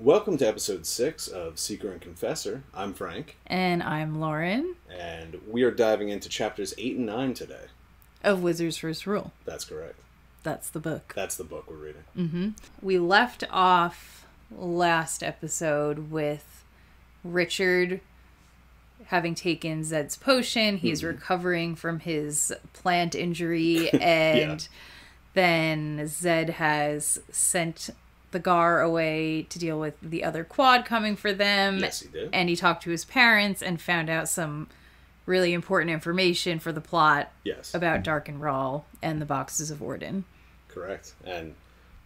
Welcome to episode 6 of Seeker and Confessor. I'm Frank. And I'm Lauren. And we are diving into chapters 8 and 9 today. Of Wizard's First Rule. That's correct. That's the book. That's the book we're reading. Mm-hmm. We left off last episode with Richard having taken Zed's potion. He's recovering from his plant injury. And then Zed has sent the Gar away to deal with the other quad coming for them. Yes, he did. And he talked to his parents and found out some really important information for the plot about Dark and Rawl and the boxes of Orden. Correct. And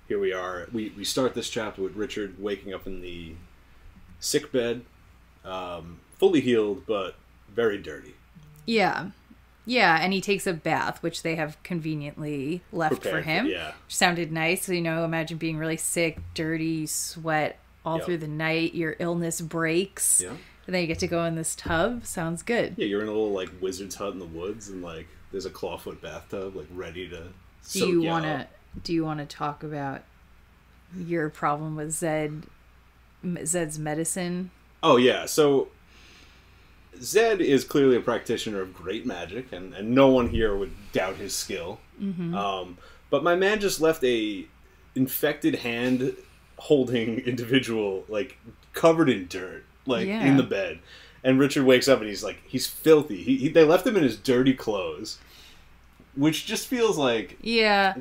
here we are. We start this chapter with Richard waking up in the sick bed, fully healed, but very dirty. Yeah. Yeah, and he takes a bath, which they have conveniently left for him. Yeah. Which sounded nice. So, imagine being really sick, dirty, sweat all through the night. Your illness breaks. Yeah. And then you get to go in this tub. Sounds good. Yeah, you're in a little, wizard's hut in the woods, and, there's a clawfoot bathtub, ready to Do you want to talk about your problem with Zed's medicine? Oh, yeah. So Zed is clearly a practitioner of great magic, and no one here would doubt his skill. Mm-hmm. But my man just left a infected hand holding individual, covered in dirt, in the bed. And Richard wakes up and he's filthy. They left him in his dirty clothes, which just feels like... Yeah.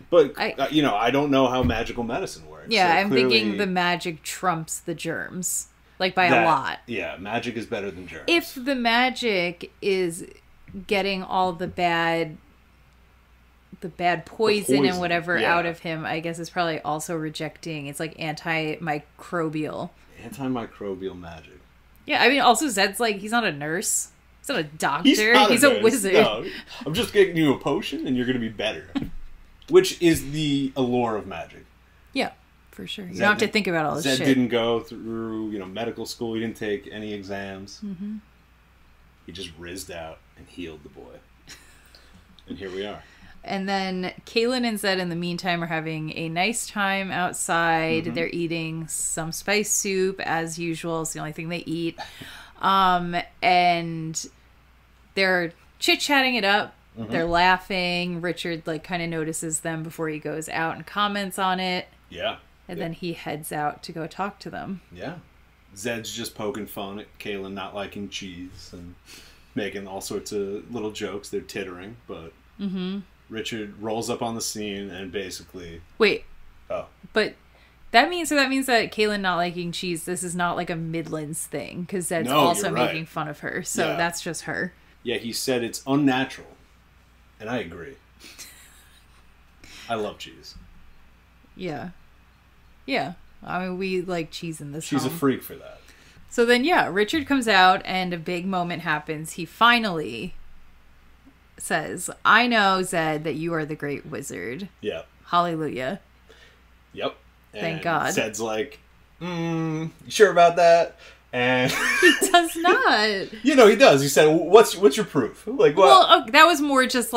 But, I don't know how magical medicine works. Yeah, so I'm thinking the magic trumps the germs. By a lot. Yeah, magic is better than germs. If the magic is getting all the bad poison and whatever out of him, I guess it's probably also rejecting. It's antimicrobial. Antimicrobial magic. Yeah, I mean, also Zed's he's not a nurse. He's not a doctor. He's a wizard. No, I'm just getting you a potion and you're going to be better. Which is the allure of magic. Yeah. For sure. You don't have to think about all this shit. Zed didn't go through, medical school. He didn't take any exams. Mm-hmm. He just rizzed out and healed the boy. And here we are. And then Kaylin and Zed, in the meantime, are having a nice time outside. Mm-hmm. They're eating some spice soup, as usual. It's the only thing they eat. And they're chit-chatting it up. Mm-hmm. They're laughing. Richard, kind of notices them before he goes out and comments on it. Yeah. And then he heads out to go talk to them. Yeah. Zed's just poking fun at Kaylin not liking cheese and making all sorts of little jokes. They're tittering, but Richard rolls up on the scene and basically... Wait. Oh. But that means that Kaylin not liking cheese, this is not a Midlands thing, because Zed's also making fun of her. So that's just her. Yeah, he said it's unnatural. And I agree. I love cheese. Yeah. Yeah. I mean, we like cheese in this She's home. A freak for that. So then, Richard comes out and a big moment happens. He finally says, I know, Zed, that you are the great wizard. Yep. Hallelujah. Yep. And thank God. Zed's you sure about that? And he does not. He does. He said, what's your proof? What? Well, that was more just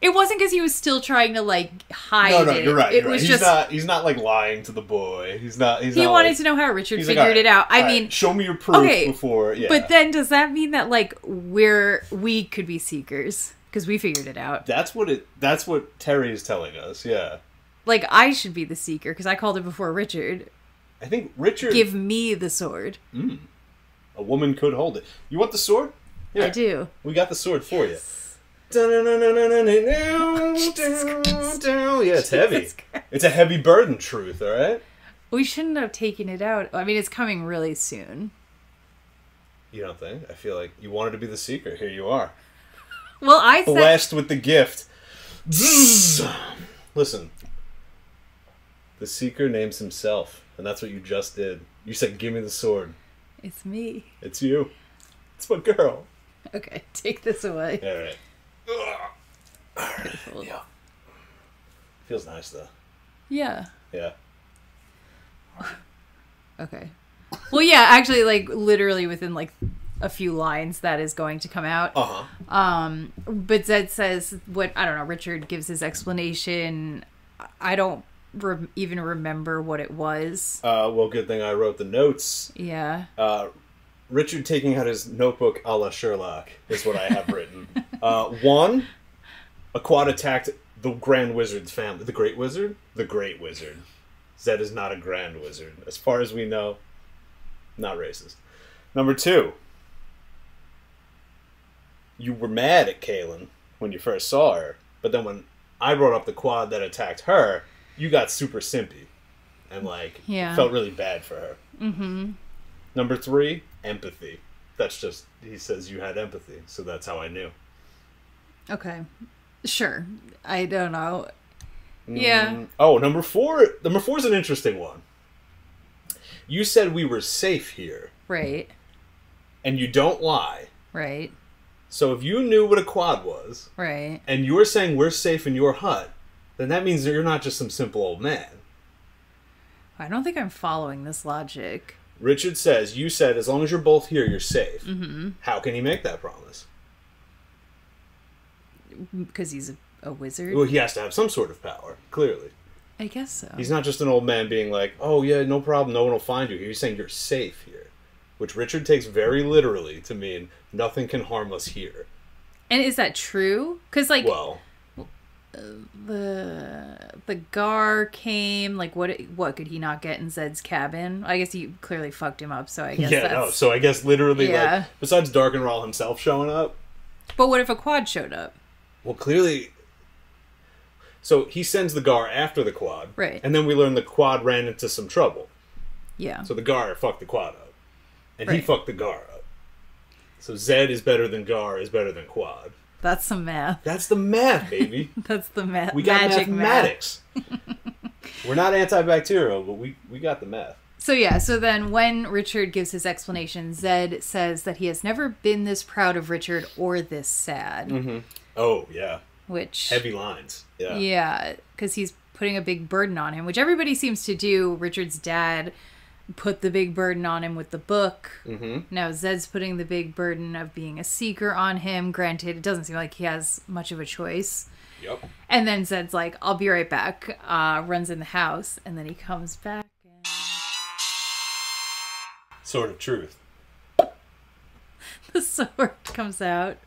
it wasn't because he was still trying to hide it. No, you're right. It was just he's not lying to the boy. He wanted to know how Richard figured it out. I mean, show me your proof before. Yeah. But then does that mean that we could be seekers because we figured it out? That's what Terry is telling us. Yeah. I should be the seeker because I called it before Richard. I think Richard... Give me the sword. A woman could hold it. You want the sword? Yeah. I do. We got the sword for you. Yeah, it's heavy. It's a heavy burden, truth, all right? We shouldn't have taken it out. I mean, it's coming really soon. You don't think? I feel like you wanted to be the seeker. Here you are. Well, I said... Blessed with the gift. Listen. The seeker names himself, and that's what you just did. You said, give me the sword. It's me. It's you. It's my girl. Okay, take this away. All right. All right. Yeah. Feels nice, though. Yeah. Yeah. Okay. Well, yeah, actually, literally within, a few lines that is going to come out. But Zed says, I don't know, Richard gives his explanation. I don't even remember what it was. Well, good thing I wrote the notes. Yeah. Richard taking out his notebook a la Sherlock is what I have written. 1, a quad attacked the Grand Wizard's family. The Great Wizard? The Great Wizard. Zed is not a Grand Wizard. As far as we know, not racist. Number 2, you were mad at Kaylin when you first saw her, but then when I brought up the quad that attacked her, you got super simpy and, like, felt really bad for her. Mm-hmm. Number 3, empathy. That's just, he says you had empathy, so that's how I knew. Okay. Sure. I don't know. Yeah. Oh, number 4. Number 4 is an interesting one. You said we were safe here. Right. And you don't lie. Right. So if you knew what a quad was. Right. And you were saying we're safe in your hut, then that means that you're not just some simple old man. I don't think I'm following this logic. Richard says, you said as long as you're both here, you're safe. Mm-hmm. How can he make that promise? Because he's a wizard? Well, he has to have some sort of power, clearly. I guess so. He's not just an old man being like, oh yeah, no problem, no one will find you here. He's saying you're safe here. Which Richard takes very literally to mean nothing can harm us here. And is that true? Because, like... Well... The Gar came, like, what could he not get in Zed's cabin? I guess he clearly fucked him up, so I guess so I guess literally, like, besides Darkenrall himself showing up... But what if a quad showed up? Well, clearly... So he sends the Gar after the quad. Right. And then we learn the quad ran into some trouble. Yeah. So the Gar fucked the quad up. And he fucked the Gar up. So Zed is better than Gar is better than quad. That's some math. That's the math, baby. That's the math. We got magic mathematics. We're not antibacterial, but we got the math. So then when Richard gives his explanation, Zed says that he has never been this proud of Richard or this sad. Mm-hmm. Oh, yeah. Which... Heavy lines. Yeah. Yeah, because he's putting a big burden on him, which everybody seems to do. Richard's dad put the big burden on him with the book. Mm-hmm. Now Zed's putting the big burden of being a seeker on him. Granted, it doesn't seem like he has much of a choice. Yep. And then Zed's like, I'll be right back. Runs in the house, and then he comes back. And... Sword of Truth. The sword comes out.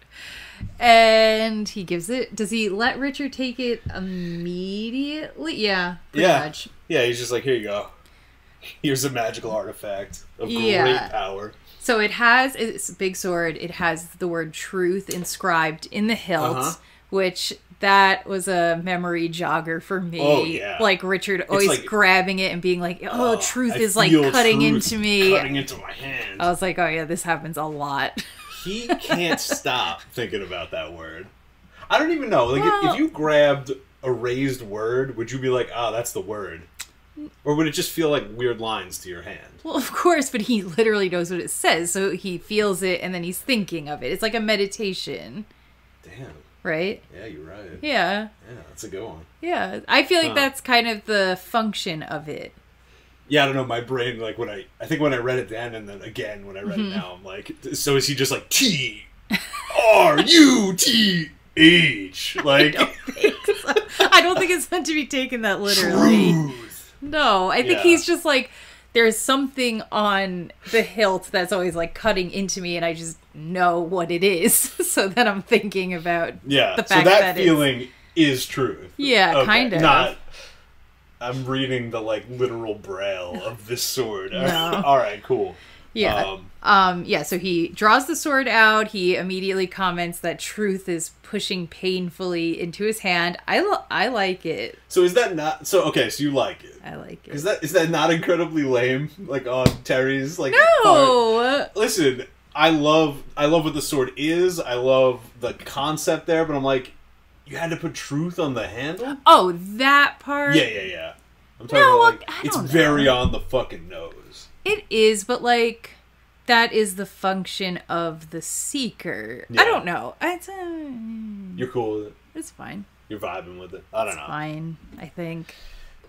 And he gives it. Does he let Richard take it immediately? Yeah, pretty much. Yeah, he's just like, here you go. Here's a magical artifact of great power. So it's a big sword. It has the word truth inscribed in the hilt, which that was a memory jogger for me. Oh, yeah. Like Richard always like, grabbing it and being like, truth is like cutting into me. Cutting into my hand. I was like, oh yeah, this happens a lot. He can't stop thinking about that word. I don't even know. Like, if you grabbed a raised word, would you be like, that's the word? Or would it just feel like weird lines to your hand? Well, of course, but he literally knows what it says, so he feels it and then he's thinking of it. It's like a meditation. Damn. Right? Yeah, you're right. Yeah. Yeah, that's a good one. Yeah. I feel like that's kind of the function of it. Yeah, I don't know, my brain, like, when I think when I read it then, and then again when I read it now, I'm like, so is he just like, T-R-U-T-H? Like... I don't think so. I don't think it's meant to be taken that literally. Truth. No, I think he's just like, there's something on the hilt that's always like cutting into me, and I just know what it is. So then I'm thinking about the fact so that feeling is truth. Yeah, kind of. Not... I'm reading the, like, literal braille of this sword. No. All right, cool. Yeah. So he draws the sword out. He immediately comments that truth is pushing painfully into his hand. I like it. So is that not... So, okay, so you like it. I like it. Is that not incredibly lame? Like, on Terry's, like... No! Part? Listen, I love what the sword is. I love the concept there, but I'm like... You had to put truth on the handle? Oh, that part? Yeah. I'm talking about, like, it's very on the fucking nose. It is, but, like, that is the function of the seeker. Yeah. I don't know. You're cool with it? It's fine. You're vibing with it? I don't know. It's fine, I think.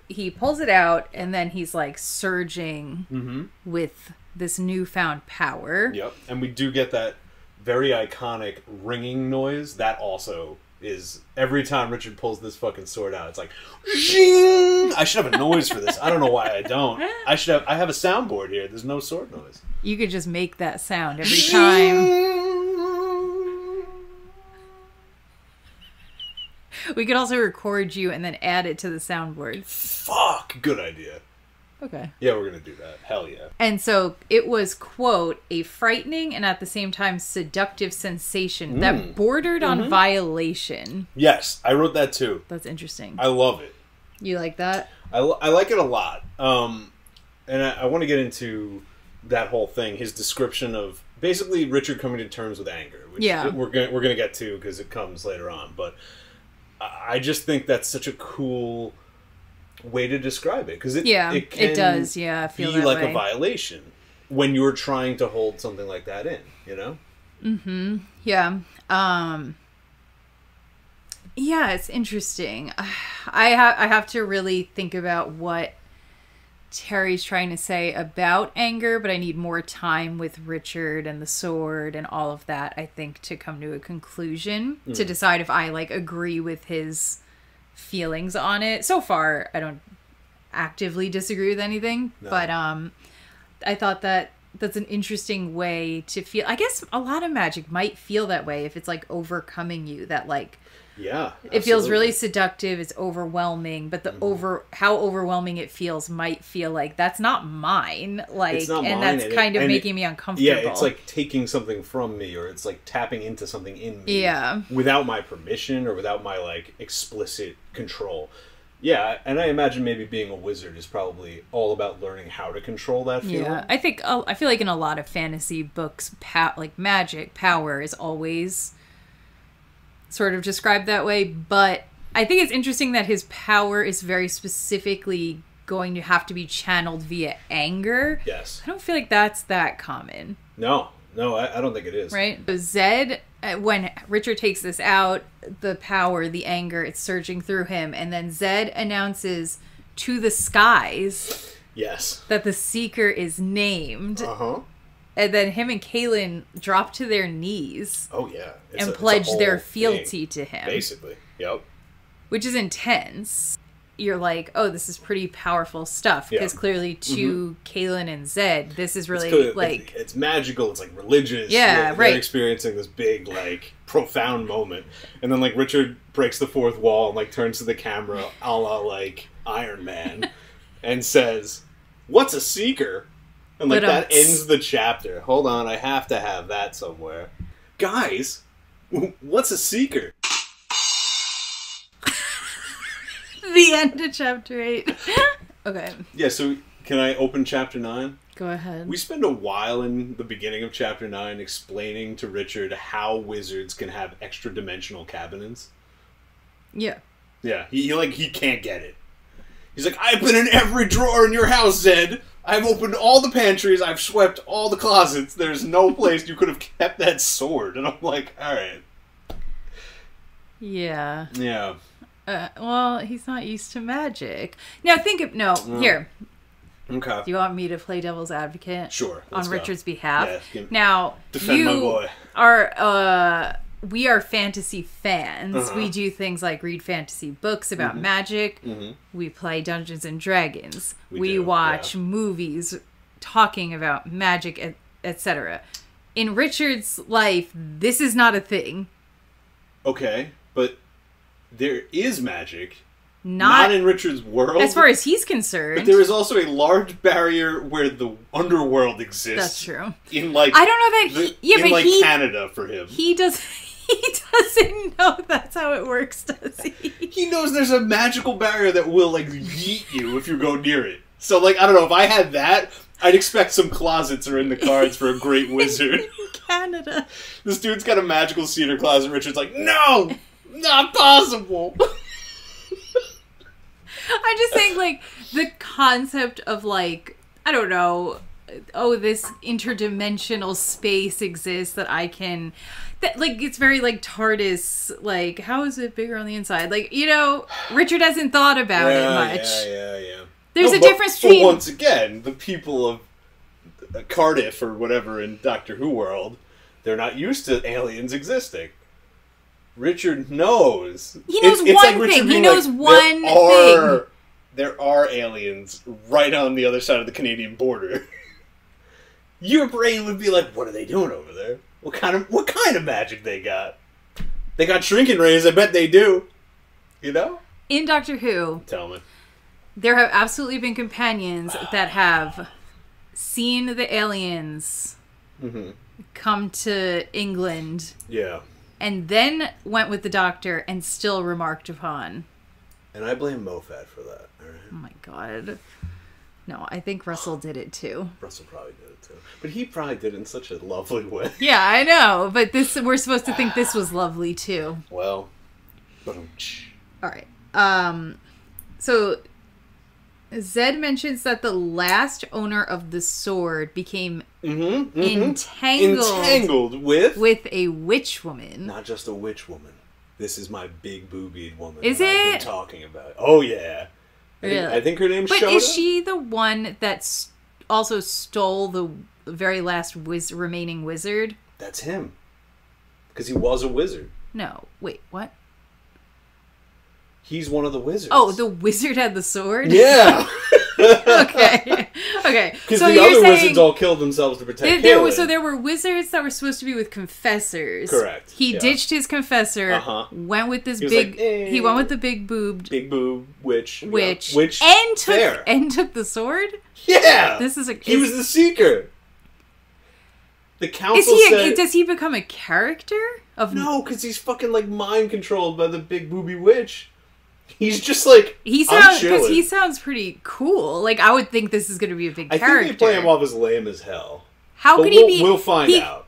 He pulls it out, and then he's, like, surging with this newfound power. Yep, and we do get that very iconic ringing noise. That also... is every time Richard pulls this fucking sword out, it's like, zing! I should have a noise for this. I don't know why I don't. I have a soundboard here. There's no sword noise. You could just make that sound every time. We could also record you and then add it to the soundboard. Fuck! Good idea. Okay. Yeah, we're gonna do that. Hell yeah. And so it was, quote, a frightening and at the same time seductive sensation that bordered on violation. Yes, I wrote that too. That's interesting. I love it. You like that? I like it a lot. And I want to get into that whole thing. His description of basically Richard coming to terms with anger, which we're gonna get to because it comes later on. But I just think that's such a cool way to describe it, because it does. Yeah, I feel be that like way. A violation when you're trying to hold something like that in, you know? Mm-hmm. Yeah. Yeah, it's interesting. I have to really think about what Terry's trying to say about anger, but I need more time with Richard and the sword and all of that, I think, to come to a conclusion, to decide if I, like, agree with his feelings on it. So far, I don't actively disagree with anything, but I thought that that's an interesting way to feel. I guess a lot of magic might feel that way if it's, like, overcoming you, that, like, yeah, it feels really seductive, it's overwhelming, but the how overwhelming it feels might feel like that's not mine, like, and that's kind of making me uncomfortable. Yeah, it's like taking something from me, or it's like tapping into something in me, without my permission or without my, like, explicit control. Yeah, and I imagine maybe being a wizard is probably all about learning how to control that feeling. Yeah, I feel like in a lot of fantasy books, like magic power is always sort of described that way, but I think it's interesting that his power is very specifically going to have to be channeled via anger. Yes. I don't feel like that's that common. No, I don't think it is. Right? So Zed, when Richard takes this out, the power, the anger, it's surging through him, and then Zed announces to the skies that the Seeker is named. Uh-huh. And then him and Kaylin drop to their knees. Oh, yeah. And pledge their fealty to him. Basically. Yep. Which is intense. You're like, oh, this is pretty powerful stuff. Because clearly to Kaylin and Zed, this is really, like... It's magical. It's, like, religious. Yeah, They're experiencing this big, like, profound moment. And then, like, Richard breaks the fourth wall and, like, turns to the camera a la, like, Iron Man. And says, "What's a Seeker?" And, like, that ends the chapter. Hold on, I have to have that somewhere. Guys, what's a Seeker? The end of chapter 8. Okay. Yeah, so can I open chapter 9? Go ahead. We spend a while in the beginning of chapter 9 explaining to Richard how wizards can have extra-dimensional cabinets. Yeah. Yeah, he can't get it. He's like, I've been in every drawer in your house, Zed. I've opened all the pantries. I've swept all the closets. There's no place you could have kept that sword. And I'm like, all right. Yeah. Yeah. Well, he's not used to magic. Now, here. Okay. Do you want me to play devil's advocate? Sure. On Richard's behalf? Yeah, now, defend my boy. We are fantasy fans. We do things like read fantasy books about magic. We play Dungeons and Dragons. We watch movies talking about magic, etc. In Richard's life, this is not a thing. Okay, but there is magic. Not in Richard's world. As far as he's concerned. But there is also a large barrier where the underworld exists. That's true. In, like, I don't know that Canada for him. He doesn't know that's how it works, does he? He knows there's a magical barrier that will, like, yeet you if you go near it. So, like, I don't know, if I had that, I'd expect some closets are in the cards for a great wizard. Canada. This dude's got a magical cedar closet. Richard's like, no! Not possible! I'm just saying, like, the concept of, like, I don't know, this interdimensional space exists that I can... like, it's very, like, TARDIS, like, how is it bigger on the inside? Like, Richard hasn't thought about it much. Yeah. There's a difference between... But once again, the people of Cardiff or whatever in Doctor Who world, they're not used to aliens existing. Richard knows. He knows one thing. He knows one thing. There are aliens right on the other side of the Canadian border. Your brain would be like, what are they doing over there? What kind of magic they got? They got shrinking rays, I bet they do. You know? In Doctor Who, tell me. There have absolutely been companions that have seen the aliens come to England. Yeah. And then went with the Doctor and still remarked upon. And I blame Moffat for that. All right? Oh my god. No, I think Russell did it too. Russell probably did it too. But he probably did it in such a lovely way. Yeah, I know. But we're supposed to think this was lovely too. Well. Alright. So Zed mentions that the last owner of the sword became entangled with a witch woman. Not just a witch woman. This is my big boobied woman. Is that I've been talking about. Oh yeah. Really? I think her name's Shota. But is she the one that also stole the very last remaining wizard? That's him. Because he was a wizard. No. Wait, what? He's one of the wizards. Oh, the wizard had the sword? Yeah. Okay. Because the other wizards all killed themselves to protect Kaelin. So there were wizards that were supposed to be with confessors. Correct. He ditched his confessor, went with this he went with the big boob witch. And took the sword? Yeah. He was the seeker. The council said... Does he become a character? No, because he's fucking like mind controlled by the big booby witch. He's just like, he sounds pretty cool. Like, I would think this is going to be a big character. I think they play him off as lame as hell. How could he be? We'll find out.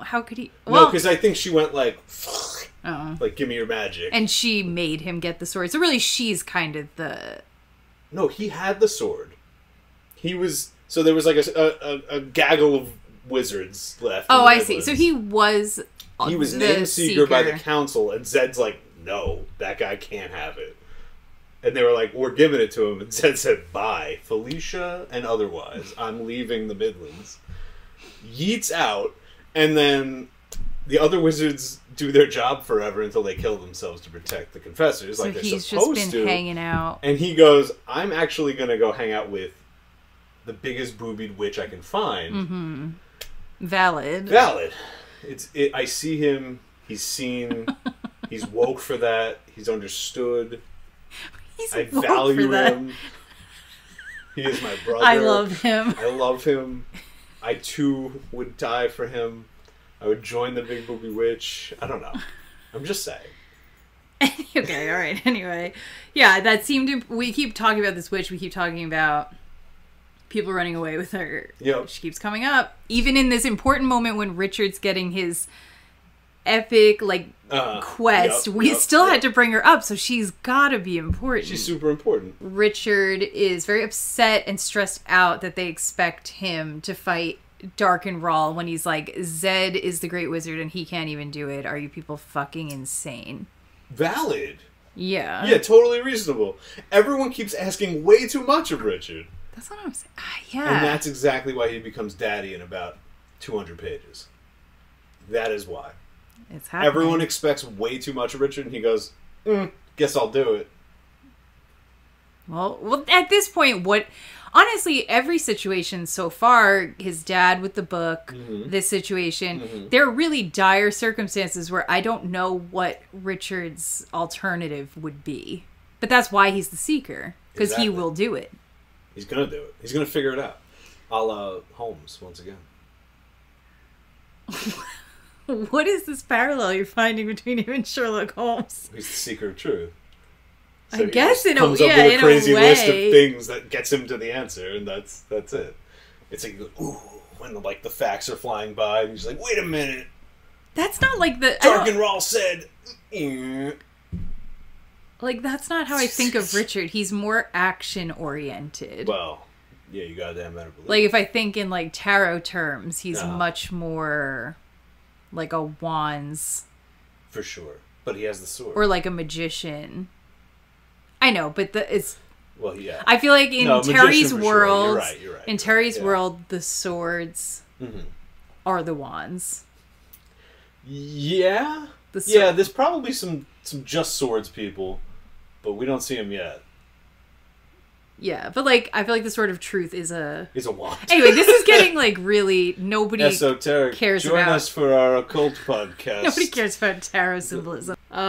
How could he? Well, no, because I think she went like, like, give me your magic. And she made him get the sword. So really, she's kind of the... No, he had the sword. So there was like a gaggle of wizards left. Oh, I see. So he was name seeker by the council, and Zed's like, no, that guy can't have it. And they were like, we're giving it to him. And Zed said, bye, Felicia and otherwise. I'm leaving the Midlands. Yeets out, and then the other wizards do their job forever until they kill themselves to protect the confessors, like they're supposed to. So he's just been hanging out. And he goes, I'm actually going to go hang out with the biggest boobied witch I can find. Mm-hmm. Valid. I see him. He's seen... He's woke for that. He's understood. I value him. He is my brother. I love him. I too would die for him. I would join the big booby witch. I don't know. I'm just saying. Okay, alright. Anyway. Yeah, that seemed... We keep talking about this witch. We keep talking about people running away with her. Yep. She keeps coming up. Even in this important moment when Richard's getting his epic, quest, we still had to bring her up, so she's gotta be important. She's super important. Richard is very upset and stressed out that they expect him to fight Dark and Rawl when he's like, Zed is the great wizard and he can't even do it. Are you people fucking insane? Valid. Yeah. Yeah, totally reasonable. Everyone keeps asking way too much of Richard. That's what I'm saying. Yeah. And that's exactly why he becomes daddy in about 200 pages. That is why. It's happening. Everyone expects way too much of Richard, and he goes, guess I'll do it. Well, at this point, honestly, every situation so far, his dad with the book, this situation, there are really dire circumstances where I don't know what Richard's alternative would be. But that's why he's the Seeker, because he will do it. He's going to do it. He's going to figure it out. A la Holmes, once again. What is this parallel you're finding between him and Sherlock Holmes? He's the seeker of truth. So I guess in a way. Comes up with a crazy list of things that gets him to the answer, and that's it. It's like, ooh, when the facts are flying by, and he's like, wait a minute. That's not like the... Dark and Rawl said... Like, that's not how I think of Richard. He's more action-oriented. Well... Yeah, you goddamn better believe. Like, if I think in, tarot terms, he's much more like a wands. For sure. But he has the sword. Or like a magician. I know, but it's... Well, yeah. I feel like in Terry's world... Sure. You're right. In Terry's world, the swords are the wands. Yeah, Yeah, there's probably some just swords people, but we don't see them yet. Yeah, but like I feel like the Sword of Truth is a wand. Anyway, this is getting like really nobody esoteric. cares Join about. us for our occult podcast. Nobody cares about tarot symbolism. What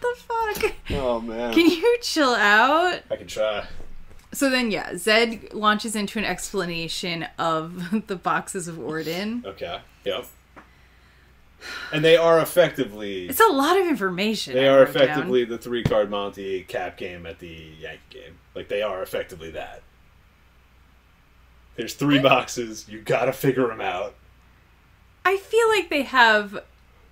the fuck? Oh man. Can you chill out? I can try. So then, yeah, Zed launches into an explanation of the boxes of Orden. Okay. Yep. And they are effectively... It's a lot of information. They are effectively the 3-card Monty cap game at the Yankee game. Like, they are effectively that. There's 3 boxes. You gotta figure them out. I feel like they have...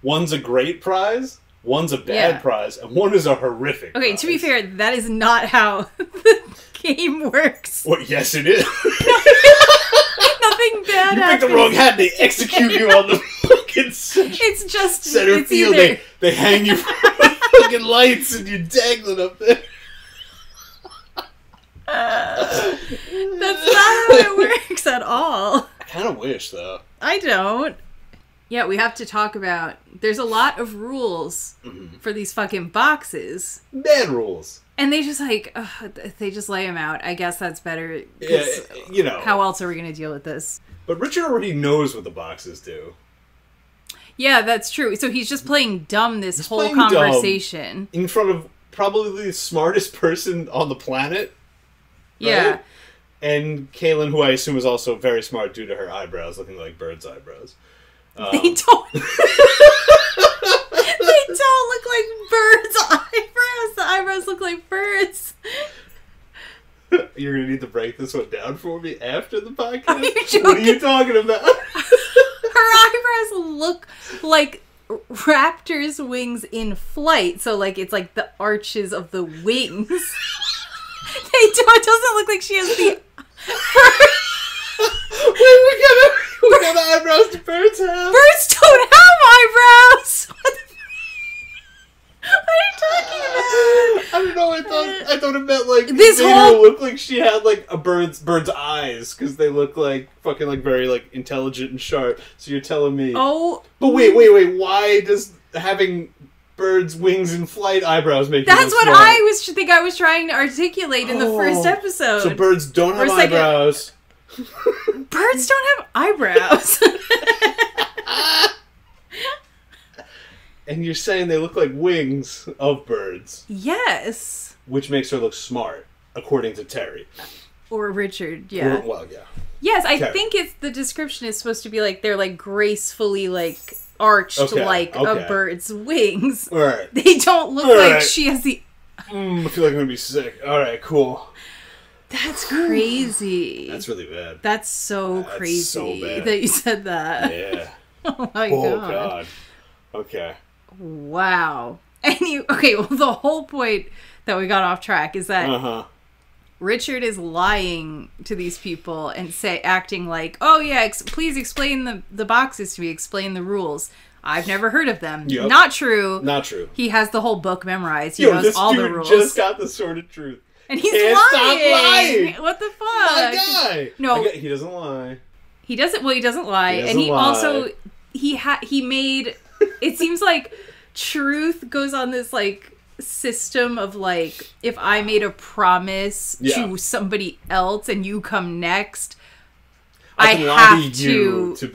One's a great prize, one's a bad prize, and one is a horrific prize. To be fair, that is not how the game works. Well, yes, it is. Nothing bad You happens. picked the wrong hat, they execute you on the fucking It's just... center it's field. Either... They hang you from the fucking lights and you're dangling up there. That's not how it works at all. I kind of wish, though. I don't. Yeah, we have to talk about... There's a lot of rules for these fucking boxes. Bad rules. And they just like... they just lay them out. I guess that's better. Yeah, you know. How else are we going to deal with this? But Richard already knows what the boxes do. Yeah, that's true. So he's just playing dumb this whole playing conversation. In front of probably the smartest person on the planet. Yeah. Right? And Kaylin, who I assume is also very smart due to her eyebrows looking like birds' eyebrows. They don't... they don't look like birds' eyebrows. The eyebrows look like birds. You're going to need to break this one down for me after the podcast? Are you joking? What are you talking about? Her eyebrows look like raptors' wings in flight. So, like, it's like the arches of the wings. It doesn't look like she has the... Wait, what kind of eyebrows do birds have? Birds don't have eyebrows! What are you talking about? I don't know, I thought it meant like This it made whole... her look like she had like a bird's eyes, because they look like fucking like very like intelligent and sharp. So you're telling me... Oh. But wait, why does having birds' wings and flight eyebrows make you That's look what smart? I was trying to articulate in the first episode. So birds don't have eyebrows. Birds don't have eyebrows. And you're saying they look like wings of birds. Yes. Which makes her look smart, according to Terry. Or Richard, yeah. Well, yeah. Yes, I Terry. think the description is supposed to be like they're like gracefully like arched like a bird's wings. All right. They don't look like she has the... I feel like I'm going to be sick. All right, cool. That's crazy. That's really bad. That's so crazy so bad. that you said that. Yeah. Oh my god. Okay. Wow. Okay, well, the whole point that we got off track is that Richard is lying to these people and acting like, oh yeah, please explain the boxes to me, explain the rules. I've never heard of them. Yep. Not true. Not true. He has the whole book memorized. He knows all the rules. Just got the Sword of Truth. And he's Can't lying. Stop lying. What the fuck? My guy. No. He doesn't lie. He doesn't lie. And he also he made it seems like Truth goes on this like system of like, if I made a promise to somebody else and you come next, I have to keep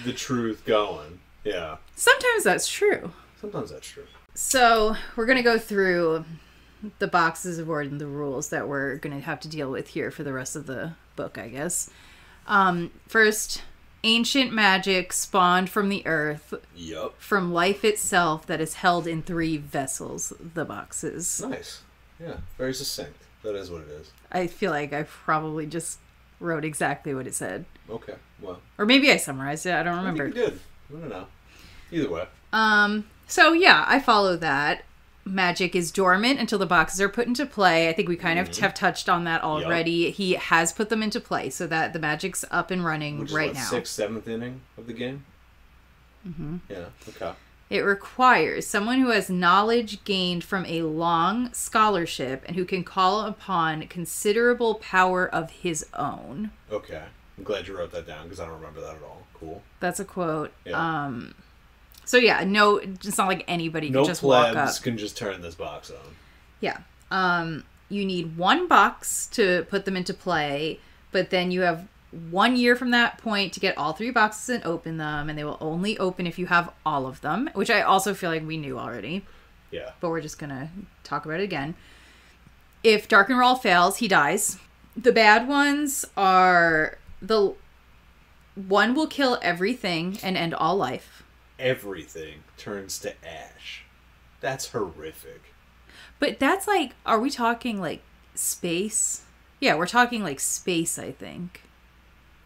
the truth going. Yeah. Sometimes that's true. So we're gonna go through the boxes of Orden, the rules that we're gonna have to deal with here for the rest of the book, I guess. First, ancient magic spawned from the earth. Yep. From life itself that is held in 3 vessels, the boxes. Nice. Yeah, very succinct. That is what it is. I feel like I probably just wrote exactly what it said. Okay, well. Or maybe I summarized it, I don't remember. I think you did. I don't know. Either way. So yeah, I follow that. Magic is dormant until the boxes are put into play. I think we kind of have touched on that already. Yep. He has put them into play so that the magic's up and running right now. 6th, 7th inning of the game? Mm-hmm. Yeah, okay. It requires someone who has knowledge gained from a long scholarship and who can call upon considerable power of his own. Okay. I'm glad you wrote that down because I don't remember that at all. Cool. That's a quote. Yeah. So yeah, no, it's not like anybody can just walk up. No plebs can just turn this box on. Yeah. You need one box to put them into play, but then you have 1 year from that point to get all 3 boxes and open them, and they will only open if you have all of them, which I also feel like we knew already. Yeah. But we're just going to talk about it again. If Dark and Rawl fails, he dies. The bad ones are the one will kill everything and end all life. Everything turns to ash. That's horrific. But that's like, are we talking like space? Yeah, we're talking like space, I think.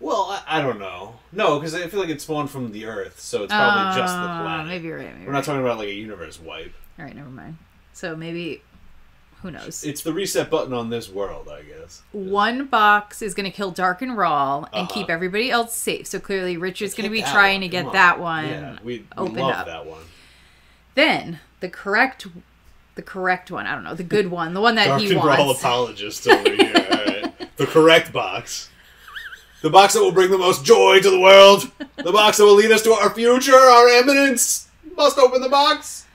Well, I don't know. No, because I feel like it spawned from the Earth, so it's probably just the planet. Maybe you're right. We're not talking about like a universe wipe. All right, never mind. So maybe, who knows? It's the reset button on this world, I guess. One box is going to kill Dark and Rawl and keep everybody else safe. So clearly Richard's going to be trying to get that one we opened love up. That one. Then the correct one, I don't know, the good one, the one that Dark he and wants. Rawl apologist over here, alright. The correct box. The box that will bring the most joy to the world. The box that will lead us to our future, our eminence. Must open the box.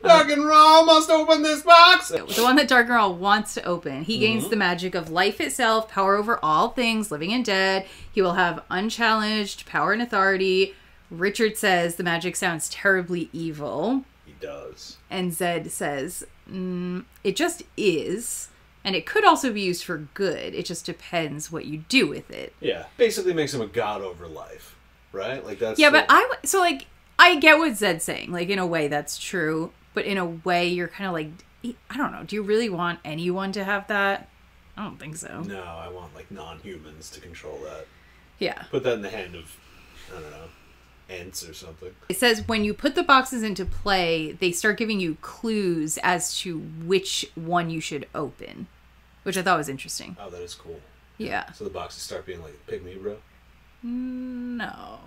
Dark and Rawl must open this box. The one that Dark and Rawl wants to open. He gains the magic of life itself, power over all things, living and dead. He will have unchallenged power and authority. Richard says the magic sounds terribly evil. He does. And Zed says, it just is. And it could also be used for good. It just depends what you do with it. Yeah. Basically makes him a god over life. Right? Like that's... Yeah, but I get what Zed's saying. Like, in a way, that's true. But in a way, you're kind of like, I don't know. Do you really want anyone to have that? I don't think so. No, I want, like, non-humans to control that. Yeah. Put that in the hand of, I don't know, ants or something. It says when you put the boxes into play, they start giving you clues as to which one you should open. Which I thought was interesting. Oh, that is cool. Yeah. So the boxes start being like, pick me, bro? No.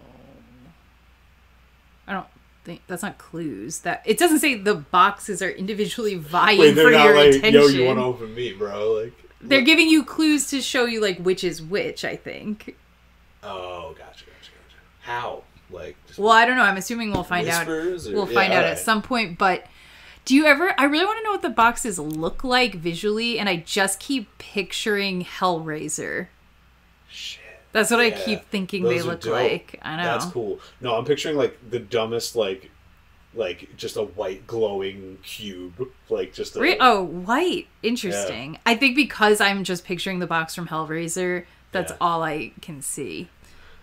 I don't think... That's not clues. That it doesn't say the boxes are individually vying for your attention. Yo, you want to open me, bro? Like, they're giving you clues to show you, like, which is which, I think. Oh, gotcha. How? Like... Well, I don't know. I'm assuming we'll find out. We'll find out at some point, but... Do you ever... I really want to know what the boxes look like visually, and I just keep picturing Hellraiser. Shit. That's what I keep thinking they look like. I know. That's cool. No, I'm picturing, like, the dumbest, like just a white glowing cube. Like, just a... Oh, white. Interesting. Yeah. I think because I'm just picturing the box from Hellraiser, that's all I can see.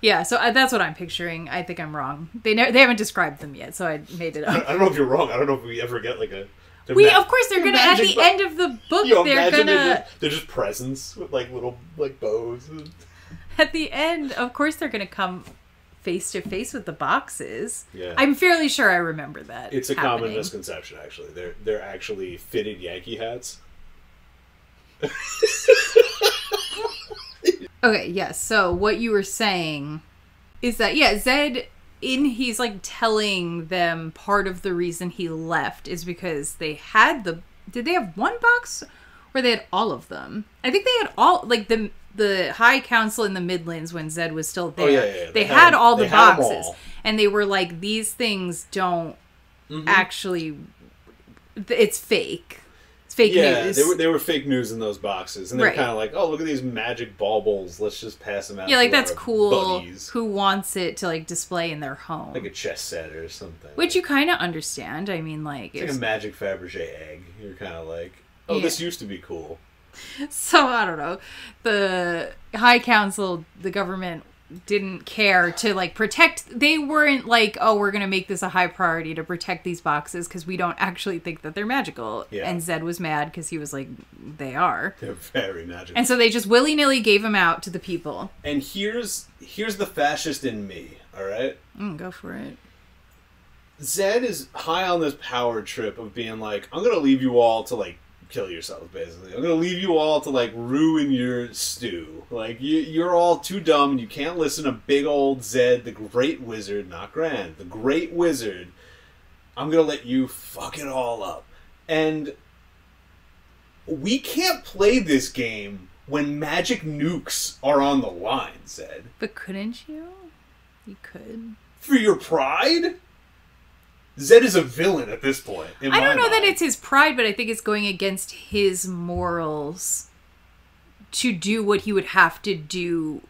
Yeah, so that's what I'm picturing. I think I'm wrong. They haven't described them yet, so I made it up. I don't know if you're wrong. I don't know if we ever get like a... Of course, they're gonna at the end of the book. They're gonna... They're just presents with like little like bows. At the end, of course, they're gonna come face to face with the boxes. Yeah, I'm fairly sure I remember that. It's a common misconception, actually. They're actually fitted Yankee hats. Okay, yes. So what you were saying is that, Zed, he's like telling them part of the reason he left is because they had did they have one box or they had all of them? I think they had all, like the High Council in the Midlands when Zed was still there. Oh, yeah. They had all the boxes. And they were like, these things don't actually, it's fake. Fake news. They were fake news in those boxes, and they're kind of like, oh, look at these magic baubles. Let's just pass them out. Yeah, like that's cool. Buddies. Who wants it to like display in their home? Like a chess set or something. Which you kind of understand. I mean, like it's like a magic Fabergé egg. You're kind of like, oh, this used to be cool. So I don't know. The High Council, the government didn't care to like protect. They weren't like, oh, we're gonna make this a high priority to protect these boxes because we don't actually think that they're magical. And Zed was mad because he was like, they are. They're very magical. And so they just willy-nilly gave them out to the people. And here's the fascist in me. All right, go for it. Zed is high on this power trip of being like, I'm gonna leave you all to like kill yourselves, basically. I'm gonna leave you all to like ruin your stew. Like you're all too dumb and you can't listen to big old Zed, the great wizard, not Grand, the great wizard, I'm going to let you fuck it all up. And we can't play this game when magic nukes are on the line, Zed. But couldn't you? You could. For your pride? Zed is a villain at this point. I don't know that it's his pride, but I think it's going against his morals to do what he would have to do.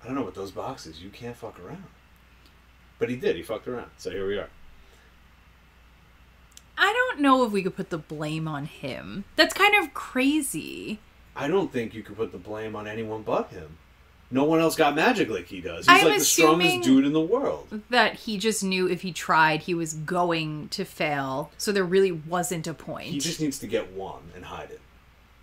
I don't know what those boxes. You can't fuck around. But he did. He fucked around. So here we are. I don't know if we could put the blame on him. That's kind of crazy. I don't think you could put the blame on anyone but him. No one else got magic like he does. He's like the strongest dude in the world. That he just knew if he tried, he was going to fail. So there really wasn't a point. He just needs to get one and hide it.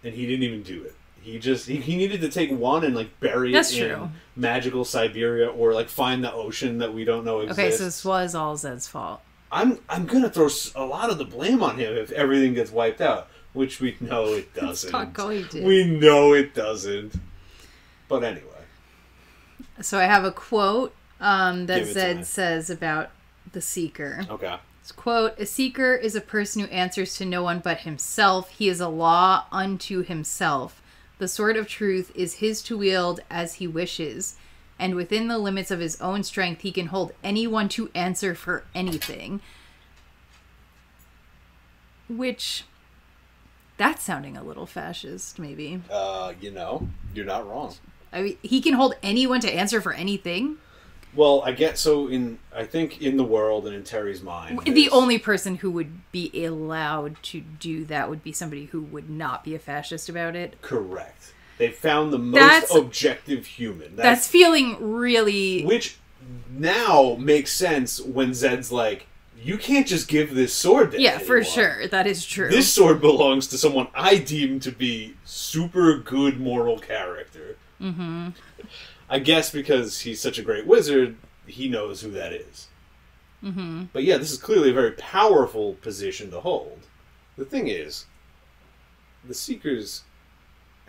And he didn't even do it. He needed to take one and like bury it in magical Siberia or like find the ocean that we don't know exists. Okay, so this was all Zed's fault. I'm gonna throw a lot of the blame on him if everything gets wiped out, which we know it doesn't. It's not going to. We know it doesn't. But anyway. So I have a quote that Zed says about the Seeker. Okay. It's quote, "A Seeker is a person who answers to no one but himself. He is a law unto himself. The sword of truth is his to wield as he wishes. And within the limits of his own strength, he can hold anyone to answer for anything." Which, that's sounding a little fascist, maybe. You're not wrong. I mean, he can hold anyone to answer for anything? Well, I get I think in the world and in Terry's mind... The only person who would be allowed to do that would be somebody who would not be a fascist about it. Correct. They found the most objective human. That's feeling really... Which now makes sense when Zed's like, you can't just give this sword to anyone. For sure. That is true. This sword belongs to someone I deem to be super good moral character. Mm-hmm. I guess because he's such a great wizard, he knows who that is. Mm-hmm. But yeah, this is clearly a very powerful position to hold. The thing is, the Seekers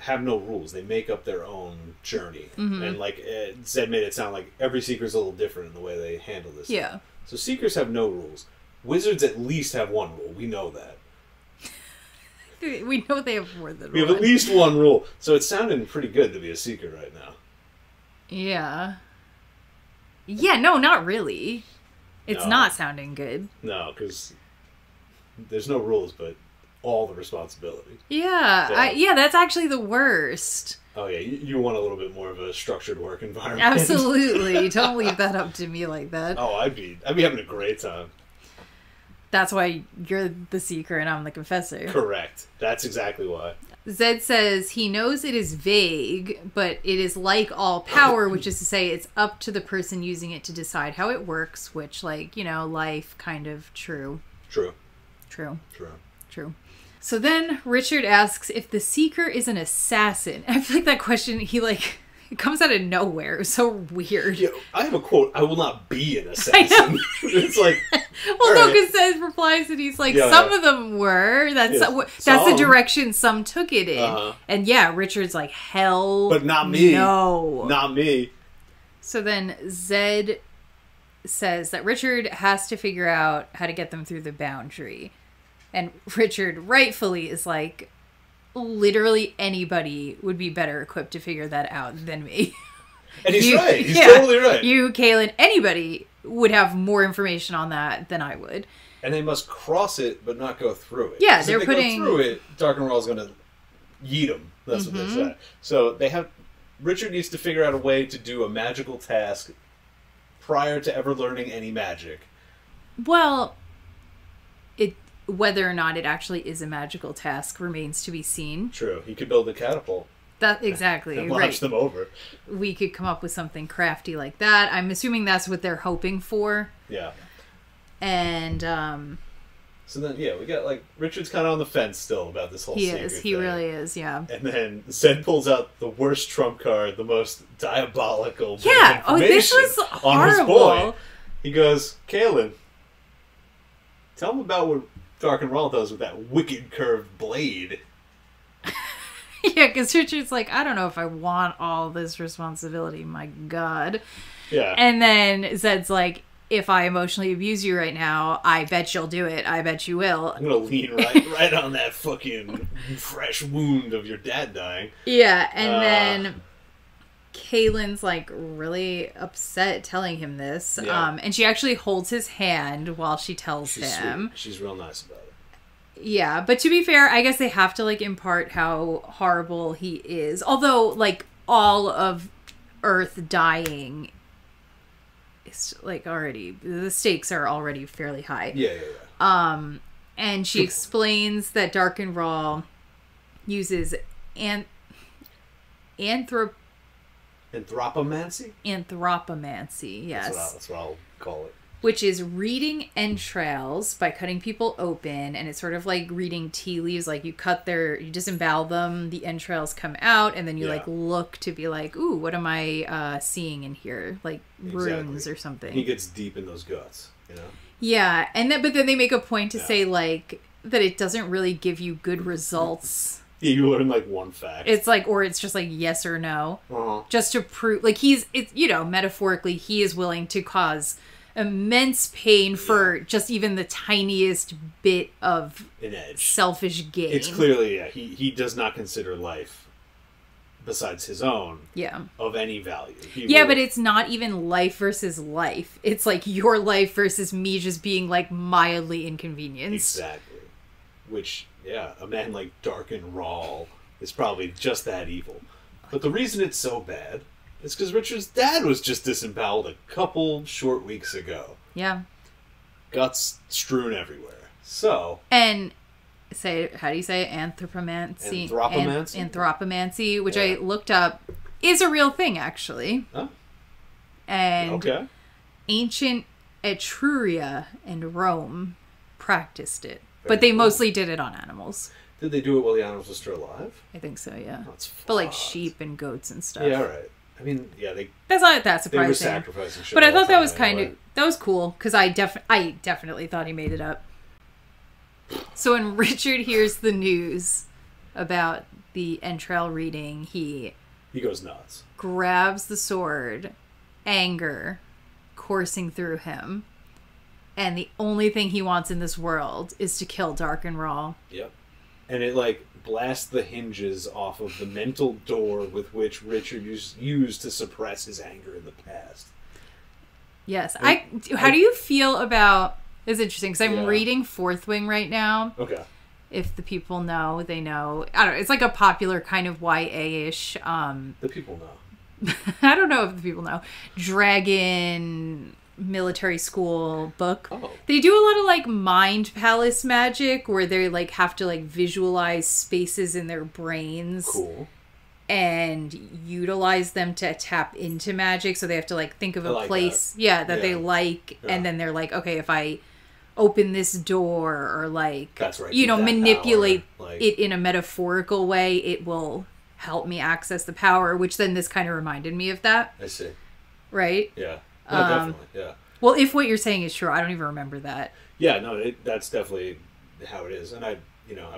have no rules. They make up their own journey. Mm-hmm. And like Zed made it sound like every Seeker's a little different in the way they handle this. Yeah. So Seekers have no rules. Wizards at least have one rule. We know that. We know they have more than one. We have at least one rule. So it's sounding pretty good to be a Seeker right now. Yeah. Yeah, no, not really. It's not sounding good. No, because there's no rules, but all the responsibility. Yeah. So, that's actually the worst. Oh, yeah. You want a little bit more of a structured work environment. Absolutely. Don't leave that up to me like that. Oh, I'd be having a great time. That's why you're the Seeker and I'm the Confessor. Correct. That's exactly why. Zed says he knows it is vague, but it is like all power, which is to say it's up to the person using it to decide how it works, which, life, kind of true. True. So then Richard asks if the Seeker is an assassin. I feel like that question, it comes out of nowhere. It was so weird. Yeah, I have a quote, "I will not be an assassin." It's like... Well, no, because Zed replies and he's like, some of them were. That's the direction some took it in. Uh-huh. And Richard's like, hell but not me. No. Not me. So then Zed says that Richard has to figure out how to get them through the boundary. And Richard rightfully is like, literally anybody would be better equipped to figure that out than me. And he's right. He's totally right. You, Kaylin, anybody would have more information on that than I would. And they must cross it, but not go through it. Yeah, if they're they putting... go through it, Darkenwell's going to yeet them. That's what they say. So Richard needs to figure out a way to do a magical task prior to ever learning any magic. Well, whether or not it actually is a magical task remains to be seen. True. He could build a catapult. That exactly. And launch them over. We could come up with something crafty like that. I'm assuming that's what they're hoping for. Yeah. And so then we got Richard's kind of on the fence still about this whole secret thing. He really is, yeah. And then Zed pulls out the worst trump card, the most diabolical bit of information this was horrible. On his boy. He goes, "Kaylin, tell him about what Darkenwell does with that wicked curved blade." Yeah, because Richard's like, I don't know if I want all this responsibility, my God. Yeah. And then Zed's like, if I emotionally abuse you right now, I bet you'll do it. I bet you will. I'm gonna lean right on that fucking fresh wound of your dad dying. Yeah, and then Kaylin's like really upset telling him this. Yeah. And she actually holds his hand while she tells She's him. sweet. She's real nice about it. Yeah, but to be fair, I guess they have to like impart how horrible he is. Although like all of Earth dying is like already, the stakes are already fairly high. Yeah. And she explains that Dark and Raw uses Anthropomancy? Anthropomancy, yes. That's what I'll call it. Which is reading entrails by cutting people open, and it's sort of like reading tea leaves. Like you disembowel them, the entrails come out, and then you like look to be like, ooh, what am I seeing in here? Like runes or something. He gets deep in those guts, you know? Yeah, but then they make a point to say like that it doesn't really give you good results. Yeah, you learn like one fact. It's like, or it's just like yes or no, just to prove. Like metaphorically, he is willing to cause immense pain for just even the tiniest bit of an edge, selfish gain. It's clearly he does not consider life besides his own of any value. But it's not even life versus life. It's like your life versus me just being like mildly inconvenienced. Exactly. Which a man like Dark and Raw is probably just that evil. But the reason it's so bad is because Richard's dad was just disemboweled a couple short weeks ago. Yeah. Guts strewn everywhere. So. And how do you say it? Anthropomancy? Anthropomancy, which I looked up, is a real thing, actually. Huh? And ancient Etruria and Rome practiced it. But they mostly did it on animals. Did they do it while the animals were still alive? I think so, yeah. That's fucked. But like sheep and goats and stuff. Yeah, right. I mean, that's not that surprising. They were sacrificing shit. But I thought that was that was cool because I definitely thought he made it up. So when Richard hears the news about the entrail reading, he goes nuts. Grabs the sword, anger coursing through him, and the only thing he wants in this world is to kill Dark and Raw. Yep. And it like blasts the hinges off of the mental door with which Richard used to suppress his anger in the past. Yes. How do you feel about... It's interesting because I'm reading Fourth Wing right now. Okay. If the people know, they know. I don't know. It's like a popular kind of YA-ish... the people know. I don't know if the people know. Dragon... military school book. They do a lot of like mind palace magic where they like have to like visualize spaces in their brains and utilize them to tap into magic. So they have to like think of a place that they like, and then they're like, okay, if I open this door or like manipulate it in a metaphorical way, it will help me access the power, which then this kind of reminded me of that. I see. Right? Yeah. No, definitely, yeah. Well, if what you're saying is true, I don't even remember that. Yeah, no, that's definitely how it is. And I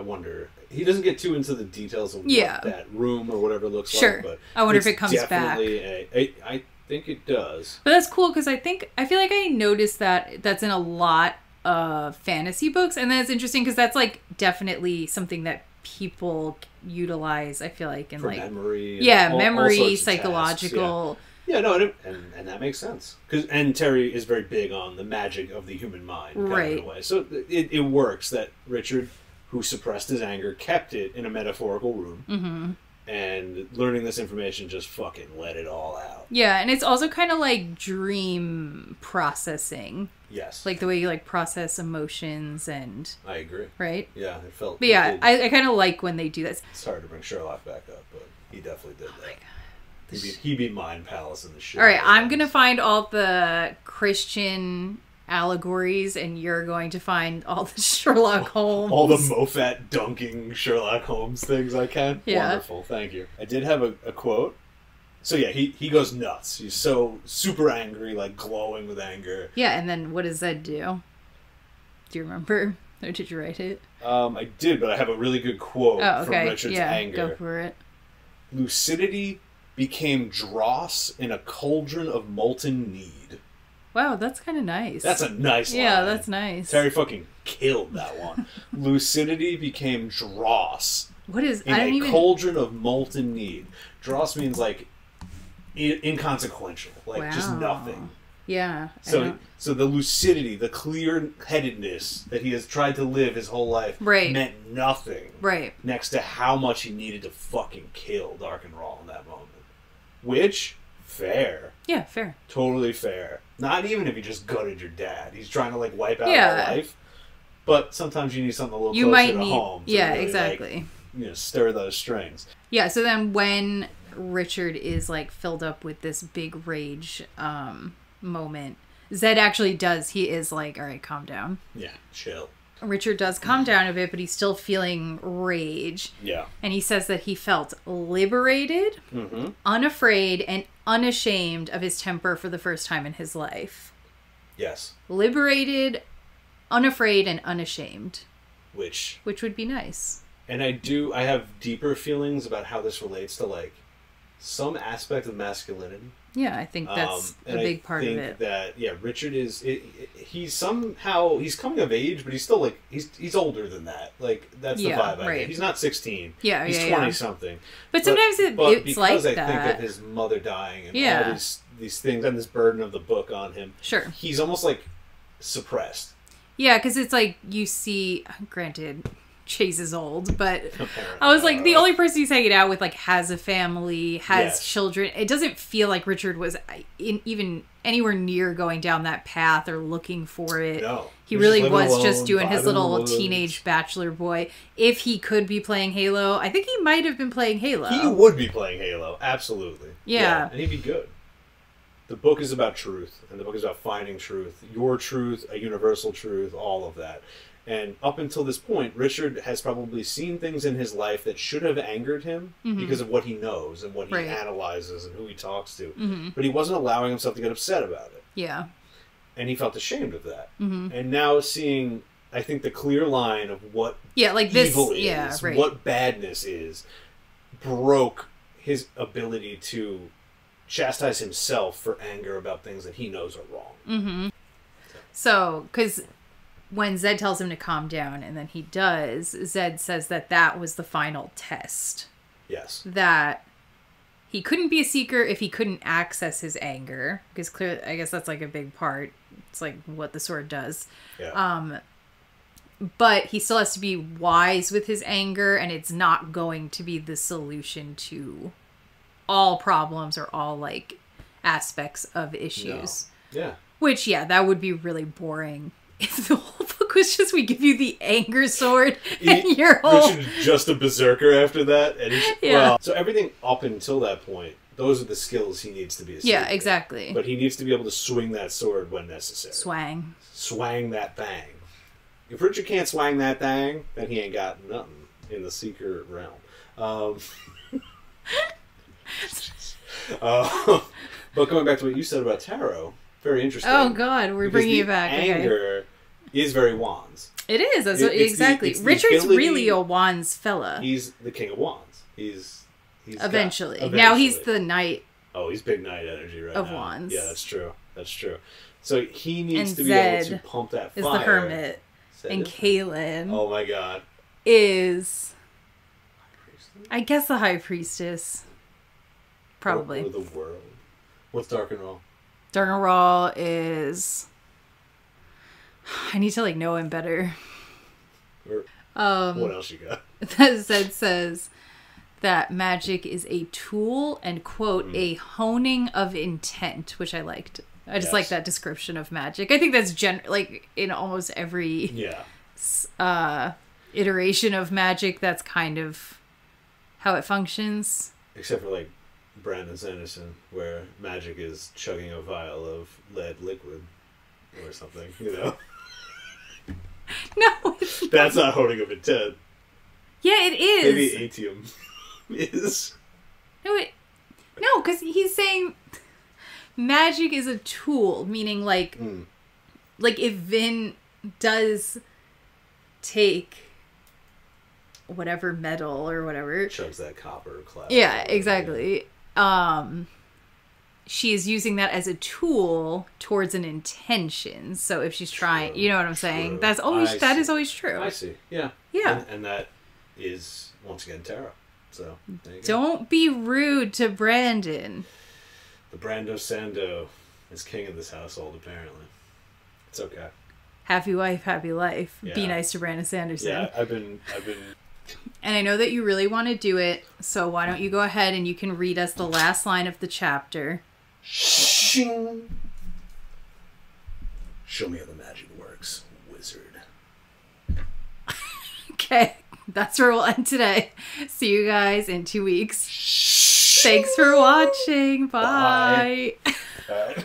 wonder, he doesn't get too into the details of what that room or whatever looks like. But I wonder if it comes back. I think it does. But that's cool because I feel like I noticed that's in a lot of fantasy books. And then it's interesting because that's like definitely something that people utilize, I feel like, in for like memory. Memory, psychological... Tasks, Yeah, no, and that makes sense. And Terry is very big on the magic of the human mind, in a way. So it works that Richard, who suppressed his anger, kept it in a metaphorical room, and learning this information just fucking let it all out. Yeah, and it's also kind of like dream processing. Yes. Like the way you like process emotions and... I agree. Right? Yeah, it felt... But yeah, I kind of like when they do this. It's hard to bring Sherlock back up, but he definitely did that. My God. He beat Mind Palace in the shit. Alright, I'm going to find all the Christian allegories, and you're going to find all the Sherlock Holmes. All the Moffat dunking Sherlock Holmes things I can. Yeah. Wonderful, thank you. I did have a quote. So yeah, he goes nuts. He's so super angry, like glowing with anger. Yeah, and then what does that do? Do you remember? Or did you write it? I did, but I have a really good quote from Richard's anger. Go for it. Lucidity became dross in a cauldron of molten need. Wow, that's kind of nice. That's a nice line. Yeah, that's nice. Terry fucking killed that one. Lucidity became dross. What is... In a cauldron of molten need. Dross means, like, inconsequential. Like, just nothing. Yeah. So the lucidity, the clear-headedness that he has tried to live his whole life meant nothing. Right. Next to how much he needed to fucking kill Dark and Raw in that moment. Which, fair. Yeah, fair. Totally fair. Not even if you just gutted your dad. He's trying to, like, wipe out your life. But sometimes you need something a little closer to home. To really, exactly. Like, stir those strings. Yeah, so then when Richard is, like, filled up with this big rage moment, Zed actually does. He is like, all right, calm down. Yeah, chill. Richard does calm down a bit, but he's still feeling rage. Yeah. And he says that he felt liberated, unafraid, and unashamed of his temper for the first time in his life. Yes. Liberated, unafraid, and unashamed. Which would be nice. And I have deeper feelings about how this relates to, like, some aspect of masculinity. Yeah, I think that's a big part of it. I think that, yeah, Richard is... he's coming of age, but he's still, like... He's older than that. Like, that's the vibe I get. He's not 16. Yeah, he's 20-something. But sometimes it's like because I that. think of his mother dying and all these things and this burden of the book on him, sure, he's almost, like, suppressed. Yeah, because it's like, you see... Granted... Chase is old, but I was like, the only person he's hanging out with, like, has a family, has children. It doesn't feel like Richard was even anywhere near going down that path or looking for it. No. He really was just doing his little teenage bachelor boy. If he could be playing Halo, I think he might have been playing Halo. He would be playing Halo, absolutely. Yeah. And he'd be good. The book is about truth, and the book is about finding truth. Your truth, a universal truth, all of that. And up until this point, Richard has probably seen things in his life that should have angered him because of what he knows and what he analyzes and who he talks to. But he wasn't allowing himself to get upset about it. Yeah. And he felt ashamed of that. And now seeing, I think, the clear line of what evil is, what badness is, broke his ability to chastise himself for anger about things that he knows are wrong. So, because... when Zed tells him to calm down, and then he does, Zed says that was the final test. Yes. That he couldn't be a seeker if he couldn't access his anger. Because clearly, I guess that's, like, a big part. It's, like, what the sword does. Yeah. But he still has to be wise with his anger, and it's not going to be the solution to all problems or all, like, aspects of issues. No. Yeah. Which, that would be really boring. If the whole book was just, we give you the anger sword and your whole... Richard's just a berserker after that. And well, so everything up until that point, those are the skills he needs to be a seeker. Yeah, exactly. But he needs to be able to swing that sword when necessary. Swang. Swang that thang. If Richard can't swang that thang, then he ain't got nothing in the seeker realm. But going back to what you said about tarot... Very interesting. Oh God, we're bringing it back. Anger is very wands. It is. That's exactly. Richard's really a wands fella. He's the king of wands. He's eventually. Now he's the knight. Oh, he's big knight energy right of now. Wands. Yeah, that's true. That's true. So he needs to be able to pump that fire. Is the hermit, and Kaylin. Oh my God. Is, I guess, the high priestess. Probably. Or the world. What's Dark and Raw? Dark and Raw is... I need to, like, know him better. What else you got? Zed says that magic is a tool and, quote, a honing of intent, which I liked. I just like that description of magic. I think that's, like, in almost every iteration of magic, that's kind of how it functions. Except for, like, Brandon Sanderson, where magic is chugging a vial of lead liquid or something, you know? No, that's not holding of intent. Yeah, it is. Maybe Atium is. No, because he's saying magic is a tool, meaning like if Vin does take whatever metal or whatever, chugs that copper cloud. Yeah, exactly. she is using that as a tool towards an intention. So if she's trying, you know what I'm saying? That is always true. I see. Yeah. Yeah. And that is, once again, tarot. So, there you go. Don't be rude to Brandon. The Brando Sando is king of this household, apparently. It's okay. Happy wife, happy life. Yeah. Be nice to Brandon Sanderson. Yeah, I've been... And I know that you really want to do it, so why don't you go ahead and you can read us the last line of the chapter. Shing. Show me how the magic works, wizard. Okay, that's where we'll end today. See you guys in 2 weeks. Thanks for watching. Bye. Bye.